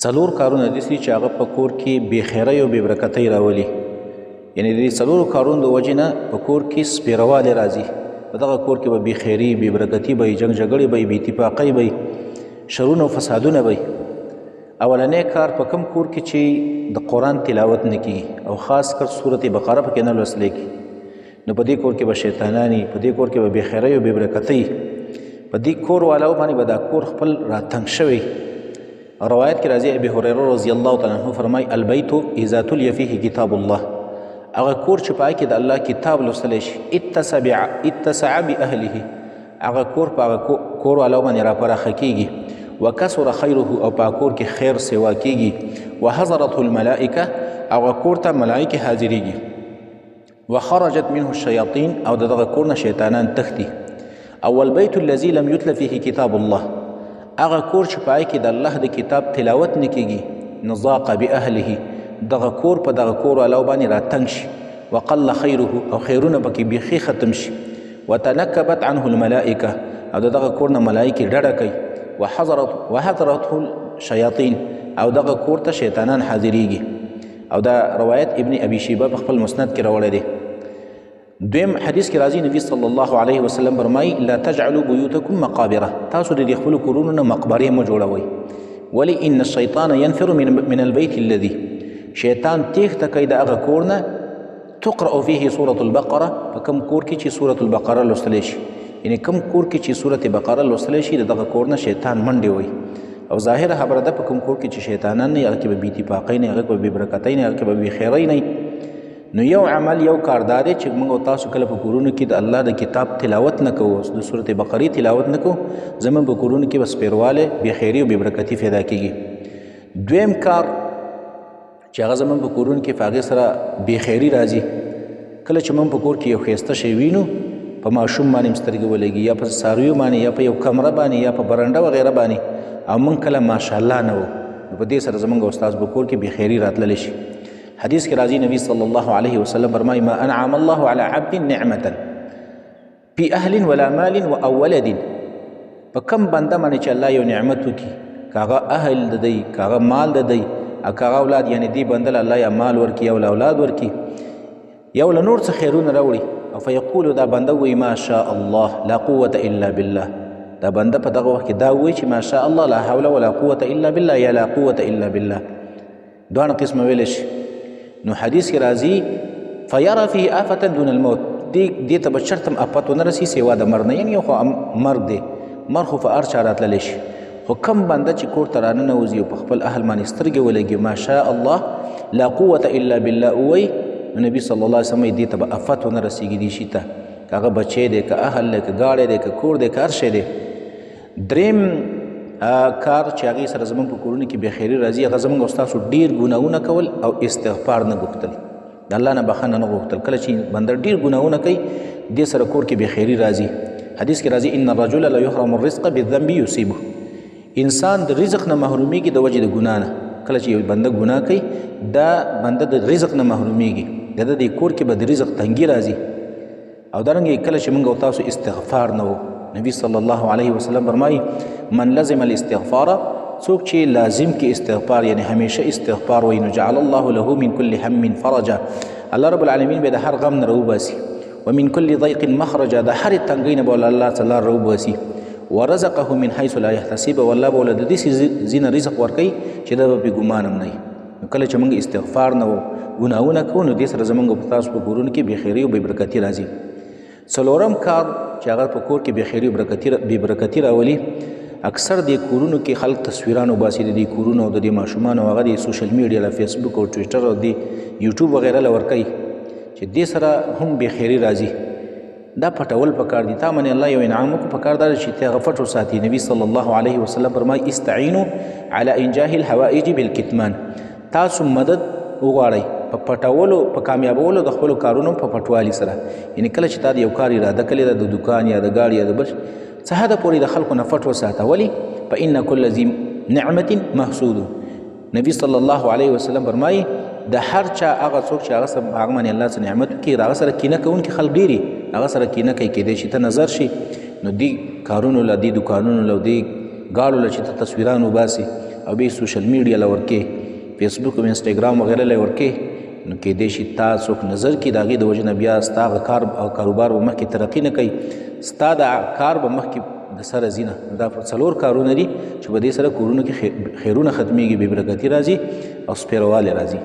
څلور کارونه داسې چې هغه په کور کې بې خیرۍ او بې برکتۍ راولي. یعنې د دې څلورو کارونو د وجې نه په کور کې سپېروالی راځي. په دغه کور کې به بې خیري، بې برکتي به وي، جنګ جګړې به وي، بې اتفاقۍ به وي، شرونه او فسادونه به وي. اولنی کار په کوم کور کې چې د قرآن تلاوت نه کېږي او خاص کر سورت بقره پکې نه لوستلی کېږي، نو په دې کور کې به شیطانان وي، په دې کور کې به بې خیرۍ او بې برکتۍ. په دې کور والاو باندې به دا کور خپل راتنګ شوی. روایت کې راځي ابي هريره رضی الله تعالی عنه فرمای البیت اذا تلي فيه کتاب الله، هغه کور چې پای کې د الله کتاب لوستلی شي اتسع باهله، هغه کور په هغه کور والاو باندې راپراخه کېږي. وکثر خیره، او په کور کې خیر سوا کېږي. وحضرته الملائکه، هغه کور ته ملائکې حاضرېږي. وخرجت منه الشیاطین، او دغه کور نه شیطانان تښتي. او البیت الذي لم یتل فيه کتاب الله، هغه کور چې پای کې د الله د کتاب تلاوت نه کېږي، نو ضاق باهله، دغه کور په دغه کور والاو باندې راتنګ شي. وقل خیره، او خیرونه پکې بیخي ختم شي. وتنکبت عنه الملائکه، او دغه کور نه ملائکې ډډه کوي. وحضرته الشیاطین، او دغه کور ته شیطانان حاضریږي. او دا روایت ابن ابي شیبه په خپل مسند کې راوړی دی. دویم حدیث کې راځي نبی صلی الله علیه وسلم فرمایي لا تجعلوا بيوتکم مقابره، تاسو د خپلو کورونو نه مقبرې مه جوړوئ. ولې ان الشیطان ينفر من البيت الذي، شیطان تیښته کوي د هغه کور نه تقرأ فيه سورة البقره، په کوم کور کې چې سورة البقره لوستلی شي. یعنې کوم کور کې چې سورة بقره لوستلی شي، د دغه کور نه شیطان منډې وایي. او ظاهره خبره ده په کوم کور کې چې شیطانان نه، هغه کې به بې اتفاقۍ نه، هغه کې به بې برکتۍ نه، هغه کې به بې خیرۍ نه. نو یو عمل، یو کاردار دی چې موږ او تاسو کله په کورونو کې د الله د کتاب تلاوت نه کوو، د سورة بقرې تلاوت نه کوو، زموږ په کورونو کې به سپېروالی، بې خیري او بې برکتي پیدا کېږي. دویم کار چې هغه زموږ په کورونو کې په هغې سره بې خیري راځي، کله چې موږ په کور کې یو ښایسته شی وینو، په ماشوم باندې سترګې ولګي، یا په څارویو باندې، یا په یو کمره باندې، یا په برنډه وغیره باندې، او موږ کله ماشاءالله نه وو، نو په دې سره زموږ او ستاسو په کور کې بې خیري راتللی شي. حدیث کې راځي نبی صلی الله علیه وسلم فرمایي ما انعم الله على عبد نعمة في اهل ولا مال واولد، په کم بنده باندې چې الله یو نعمت وکړي، که هغه اهل د دی، که هغه مال د دی، او که هغه اولاد، یعنې دې بنده له الله یا مال ورکړي یا له اولاد ورکړي یا له نور څه خیرونه راوړي، او فیقول دا بنده وایي ما شاء الله لا قوة الا بالله، دا بنده په دغه وخت کې دا وایي چې ما شاء الله لا حول ولا قوة الا بالله یا لا قوة الا بالله، دواړه قسمه ویلی شي. نو حدیث کې راځي فیرا فيه آفة دون الموت، دې ته به چرته آفت ونه رسي سوا د مرګ نه، یعنې یو خو مرګ دی، مرګ خو په هر چا راتللی شي. خو کم بنده چې کور ته راننوځي او په خپل اهل باندې سترګې ولګي ما شاء الله لا قوة الا بالله ووایي، نو نبي صلی الله علیه وسلم دې ته به آفت ونه رسېږي دې شي ته، که هغه بچی دی، که اهل دی، که ګاډی دی، که کور دی، که هر شی دی. دریم کار چې هغې سره زموږ په کورونو کې بې خیري راځي، هغه زموږ او ستاسو ډېر ګناهونه کول او استغفار نه غوښتل، د الله نه بخښنه نه غوښتل. کله چې بنده ډېر ګناهونه کوي، دې سره کور کې بې خیري راځي. حدیث کې راځي ان الرجل لا يحرم الرزق بالذنب يصيبه، انسان د رزق نه محرومیږي د وجې د ګناه نه. کله چې یو بنده ګناه کوي، دا بنده د رزق نه محرومیږي، د دې کور کې به د رزق تنګي راځي. او دارنګه کله چې موږ او تاسو استغفار نه وو، نبی صلی الله علیه وسلم فرمایي من لزم الاستغفار، څوک چې لازم کې استغفار، یعنی همیشه استغفار وایي، نو جعل الله له من كل هم فرجا، الله رب العالمین به د هر غم نه راوباسي. ومن كل ضيق مخرجا، د هرې تنګۍ نه به الله تعالی راوباسي. ورزقه من حيث لا يحتسب، والله به د داسې ځینه رزق ورکوي چې دا به بې ګمان هم نه وي. نو کله چې موږ استغفار نه وو، ګناهونه کوو، نو دې سره زموږ په تاسو په کورونو کې بې خیري او بې برکتي راځي. څلورم کار چې هغه په کور کې بې خیري او بې برکتي راولي، اکثر د کورونو کې خلک تصویران وباسي د دې کورونو او د دې ماشومانو، هغه د سوشل میډیا له فیسبوک او ټویټر او د یوټیوب وغیره له ورکوي، چې دې سره هم بې خیري راځي. دا پټول پکار دي. تا باندې الله یو انعام وکړو، پکار دا چې ته هغه پټ وساتي. نبي صلی الله علیه وسلم فرمایي استعینوا علی انجاح الحوائج بالکتمان، تاسو مدد وغواړئ په پټولو، په کامیابولو د خپلو کارونو په پټوالي سره. یعنې کله چې تا د یو کار اراده کړې ده، د دکان یا د ګاډي یا د بل څه حده پورې د خلکو نه پټ وساته. ولې؟ فإن كل ذي نعمة محسود، نبی صلی الله علیه وسلم فرمایي د هر چا هغه څوک چې هغه باندې الله څه نعمت وکړي، هغه سره کینه کوونکي خلک ډېري، هغه سره کینه کوي، کیدای شي ته نظر شي، نو دې کارونو له، دې دکانونو له، دې ګاډو له چې ته تصویران وباسي او بیا سوشل میډیا له ورکې فیسبوک او انسټاګرام وغیره له ورکې نو کیدای شي تا څوک نظر کړي د هغې د وجې نه بیا ستا هغه کار او کاروبار به مخکې ترقي نه کوي ستا د کار به مخکې د سره ځي نه دا 4 کارونه دي چې په دې سره کورونو کې خیرونه ختمیږي بې برکتي راځي او سپیروالی راځي